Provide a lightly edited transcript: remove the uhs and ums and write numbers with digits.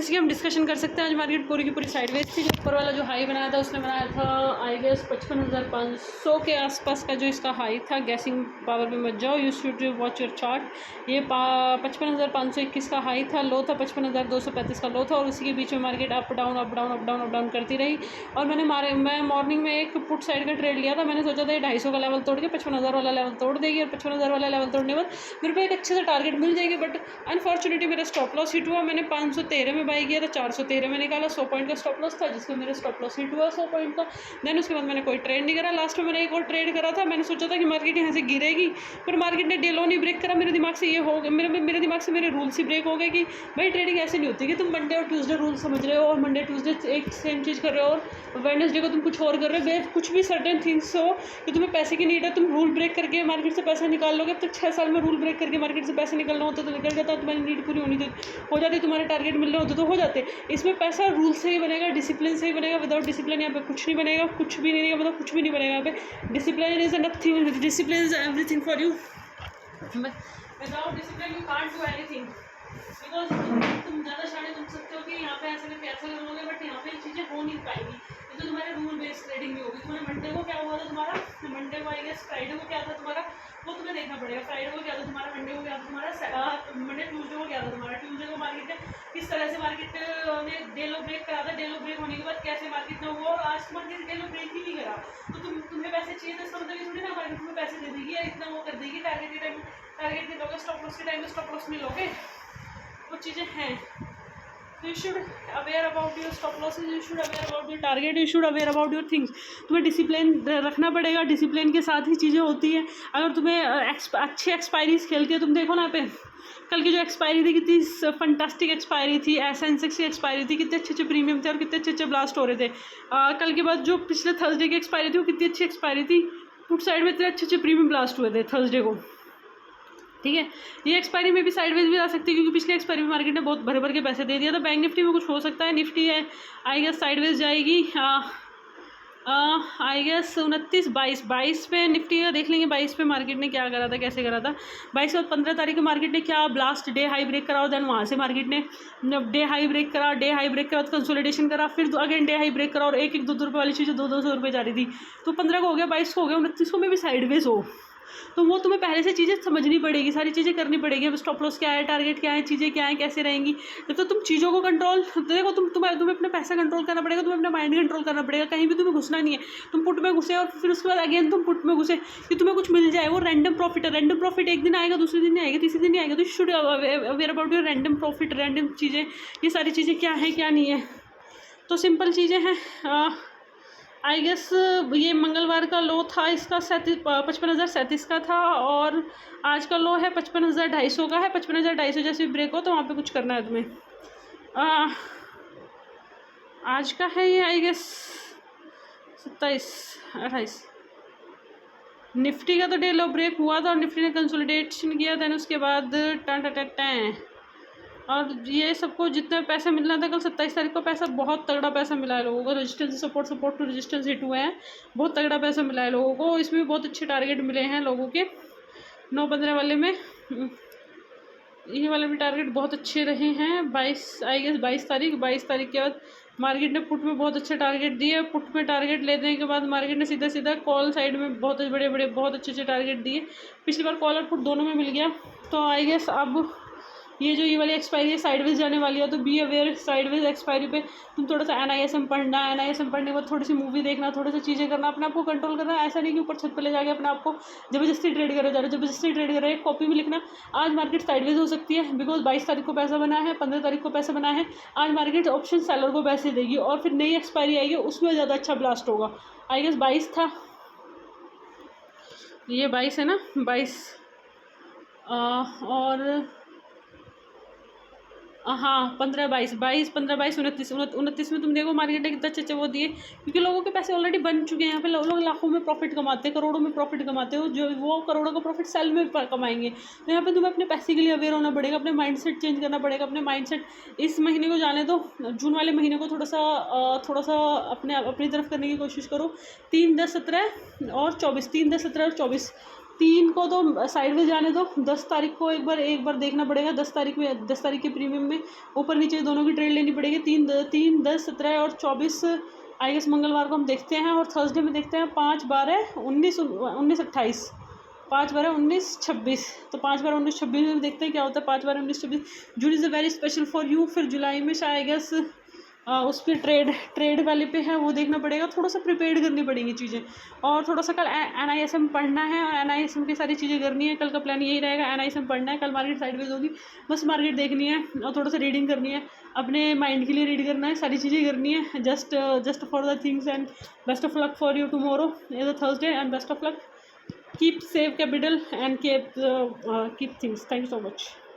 जैसे कि हम डिस्कशन कर सकते हैं, आज मार्केट पूरी की पूरी साइडवेज थी। जो ऊपर वाला जो हाई बनाया था उसने बनाया था आई गेस 55,500 के आसपास का जो इसका हाई था। गैसिंग पावर पे मत जाओ, you should watch your chart. ये 55,521 का हाई था, लो था 55,235 का लो था, और उसी के बीच में market up down up down up down up down करती रही। और मैं मॉर्निंग में एक पुट साइड का ट्रेड लिया था। मैंने सोचा था ये 250 का लेवल तोड़ के 55,000 वाला लेवल तोड़ देगी, और 55,000 वाला लेवल तोड़ने के बाद मेरे को एक अच्छे से टारगेट मिल जाएगी। बट अनफॉर्चुनेटली मेरा स्टॉप लॉस हिट हुआ। मैंने 513 में बाई किया था, 413 में निकाला। 100 पॉइंट का स्टॉप लॉस था, जिसमें मेरा स्टॉप लॉस हिट हुआ 100 पॉइंट का। देन उसके बाद मैंने कोई ट्रेड नहीं करा। लास्ट में मैंने एक और ट्रेड करा था। मैंने सोचा था कि मार्केट यहाँ से गिरेगी, पर मार्केट ने डे लो नहीं ब्रेक करा। मेरे दिमाग से ये हो गया, मेरे दिमाग से मेरे रूल्स ही ब्रेक हो गए कि भाई ट्रेडिंग ऐसे नहीं होती कि तुम मंडे और ट्यूसडे रूल समझ रहे हो और मंडे ट्यूसडे एक सेम चीज़ कर रहे हो और वेडनेसडे को तुम कुछ और कर रहे हो। कुछ भी सर्टेन थिंग्स हो कि तुम्हें पैसे की नीड है, तुम रूल ब्रेक करके मार्केट से पैसा निकाल लोगे। अब तक 6 साल में रूल ब्रेक करके मार्केट से पैसे निकलना होता तो निकल जाता, तुम्हारी नीड पूरी होनी हो जाती, तुम्हारे टारगेट मिलने होते तो हो जाते। इसमें पैसा रूल से ही बनेगा, डिसिप्लिन से ही बनेगा। विदाउट डिसिप्लिन यहाँ पे कुछ नहीं बनेगा, कुछ भी नहीं, मतलब कुछ भी नहीं बनेगा यहाँ पे। Discipline is nothing, discipline is everything for you. Without discipline you can't do anything, because तुम ज़्यादा शाणे तुम सकते हो कि यहाँ पे ऐसे करके ऐसा करोगे, बट यहाँ पे चीज़ें हो नहीं पाएंगी। तो तुम्हारे रूल बेस्ड ट्रेडिंग भी होगी। तुम्हारे मंडे को क्या हुआ था, तुम्हारा मंडे को आई गेस फ्राइडे को क्या था तुम्हारा, वो तुम्हें देखना पड़ेगा। फ्राइडे को क्या था तुम्हारा, मंडे को क्या था तुम्हारा, मंडे ट्यूसडे को क्या था तुम्हारा। ट्यूसडे को मार्केट ने किस तरह से मार्केट ने डे लो ब्रेक करा था, डे लो ब्रेक होने के बाद कैसे मार्केट ने हुआ, और आज मार्केट डे लो ब्रेक ही नहीं करा। तो तुम्हें पैसे चाहिए, तो इसका मतलब ये थोड़ी ना मार्केट तुम्हें पैसे दे देगी या इतना वो कर देगी। टारगेट के टाइम टारगेट नहीं लोगे, स्टॉप लॉस के टाइम में स्टॉप लॉस नहीं लोगे, वो चीज़ें हैं। तो you should aware about your stop losses, you should aware about your target, you should aware about your things. तुम्हें डिसिप्लिन रखना पड़ेगा, डिसिप्लिन के साथ ही चीज़ें होती हैं। अगर तुम्हें अच्छी एक्सपायरीज खेलती है, तुम देखो ना पे कल की जो एक्सपायरी थी कितनी फंटास्टिक एक्सपायरी थी। एसेंसेक्स की एक्सपायरी थी, कितने अच्छे अच्छे प्रीमियम थे और कितने अच्छे अच्छे ब्लास्ट हो रहे थे। कल के बाद जो पिछले थर्सडे की एक्सपायरी थी वो कितनी अच्छी एक्सपायरी थी। पुट साइड में इतने अच्छे अच्छे प्रीमियम ब्लास्ट हुए थे थर्सडे को, ठीक है। ये एक्सपायरी में भी साइडवेज भी आ सकती है, क्योंकि पिछले एक्सपायरी में मार्केट ने बहुत भर भर के पैसे दे दिया था। बैंक निफ्टी में कुछ हो सकता है, निफ्टी है आई गेस साइडवेज जाएगी। आई गेस 29-22 पे निफ्टी का देख लेंगे। 22 पे मार्केट ने क्या करा था, कैसे करा था। 22 और 15 तारीख को मार्केट ने क्या ब्लास्ट डे हाई ब्रेक करा, और देन वहाँ से मार्केट ने डे हाई ब्रेक करा तो कंसोलिडेशन करा, फिर अगेन डे हाई ब्रेक करा, और 1-1 2 रुपये वाली चीज़ें 200 रुपये जा रही थी। तो 15 को हो गया, 22 को हो गया, 29 को में भी साइडवेज हो, तो वो तुम्हें पहले से चीज़ें समझनी पड़ेगी, सारी चीज़ें करनी पड़ेगी। अब स्टॉप लॉस क्या है, टारगेट क्या है, चीज़ें क्या है, कैसे रहेंगी। जब तो तुम चीज़ों को कंट्रोल देखो, तुम्हें अपना पैसा कंट्रोल करना पड़ेगा, तुम्हें अपना माइंड कंट्रोल करना पड़ेगा। कहीं भी तुम्हें घुसना नहीं है। तुम पुट में घुसे और फिर उसके बाद अगेन तुम पुट में घुसे कि तुम्हें कुछ मिल जाए, वो रैंडम प्रॉफिट है। रैंडम प्रॉफिट एक दिन आएगा, दूसरे दिन नहीं आएगा, तीसरे दिन नहीं आएगा। तो should aware about your random profit, random चीज़ें, ये सारी चीज़ें क्या है क्या नहीं है। तो सिंपल चीज़ें हैं। आई गेस ये मंगलवार का लो था इसका 55,037 का था, और आज का लो है 55,250 का है। 55,250 जैसे ब्रेक हो तो वहाँ पे कुछ करना है तुम्हें। आज का है ये आई गेस 27-28। निफ्टी का तो डे लो ब्रेक हुआ था और निफ्टी ने कंसोलिडेशन किया था, उसके बाद टाँ और ये सबको जितना पैसा मिलना था कल 27 तारीख को, पैसा बहुत तगड़ा पैसा मिला है लोगों को। Resistance support to resistance hit हुए हैं, बहुत तगड़ा पैसा मिला है लोगों को। इसमें भी बहुत अच्छे टारगेट मिले हैं लोगों के। 9-15 वाले में ये वाले भी टारगेट बहुत अच्छे रहे हैं। 22 तारीख के बाद मार्केट ने पुट में बहुत अच्छे टारगेट दिए। पुट में टारगेट लेने के बाद मार्केट ने सीधा कॉल साइड में बहुत बड़े बहुत अच्छे टारगेट दिए। पिछली बार कॉल और पुट दोनों में मिल गया। तो आई गेस अब ये जो ये वाली एक्सपायरी है साइडवेज जाने वाली है, तो बी अवेयर। साइडवेज एक्सपायरी पे तुम थोड़ा सा NISM पढ़ना, NISM पढ़ने के बाद थोड़ी सी मूवी देखना, थोड़ी सी चीज़ें करना, अपने आप को कंट्रोल करना। ऐसा नहीं कि ऊपर छत पे ले जाके अपने आप को जबरदस्ती ट्रेड करे जा रहे, जबरदस्ती ट्रेड कर रहे। एक कॉपी भी लिखना, आज मार्केट साइडवेज हो सकती है, बिकॉज 22 तारीख को पैसा बना है, 15 तारीख को पैसा बना है। आज मार्केट ऑप्शन सेलर को पैसे देगी, और फिर नई एक्सपायरी आएगी, उसमें ज़्यादा अच्छा ब्लास्ट होगा। आई गेस 22 था, ये 22 है ना, 22 और हाँ 15-22, 29 में तुम देखो मार्केट ने कितना अच्छे वो दिए, क्योंकि लोगों के पैसे ऑलरेडी बन चुके हैं। यहाँ पे लोग लाखों में प्रॉफिट कमाते हैं, करोड़ों में प्रॉफिट कमाते हो, जो वो करोड़ों का प्रॉफिट सेल में कमाएंगे। तो यहाँ पे तुम्हें अपने पैसे के लिए अवेयर होना पड़ेगा, अपने माइंडसेट चेंज करना पड़ेगा। अपने माइंडसेट इस महीने को जाने दो, जून वाले महीने को थोड़ा सा अपनी तरफ करने की कोशिश करो। 3, 10, 17 और 24, 3, 10, 17 और 24 3 को तो साइडवेज जाने दो, 10 तारीख को एक बार देखना पड़ेगा। 10 तारीख में, 10 तारीख के प्रीमियम में ऊपर नीचे दोनों की ट्रेड लेनी पड़ेगी। 3, 10, 17 और 24 आई गेस मंगलवार को हम देखते हैं, और थर्सडे में देखते हैं 5, 12, 19, 28, 5, 12, 19, 26। तो 5, 12, 19, 26 में देखते हैं क्या होता है। 5, 12, 19, 26 जून is a very special for you. फिर जुलाई में शायद आई गेस उस पर ट्रेड वाले पे है, वो देखना पड़ेगा। थोड़ा सा प्रिपेयर करनी पड़ेंगी चीज़ें, और थोड़ा सा कल NISM पढ़ना है, और NISM की सारी चीज़ें करनी है। कल का प्लान यही रहेगा, NISM पढ़ना है। कल मार्केट साइडवेज होगी, बस मार्केट देखनी है और थोड़ा सा रीडिंग करनी है, अपने माइंड के लिए रीड करना है, सारी चीज़ें करनी है, just for the things. And best of luck for you tomorrow is a Thursday, and best of luck, keep save capital and keep things. Thank you so much.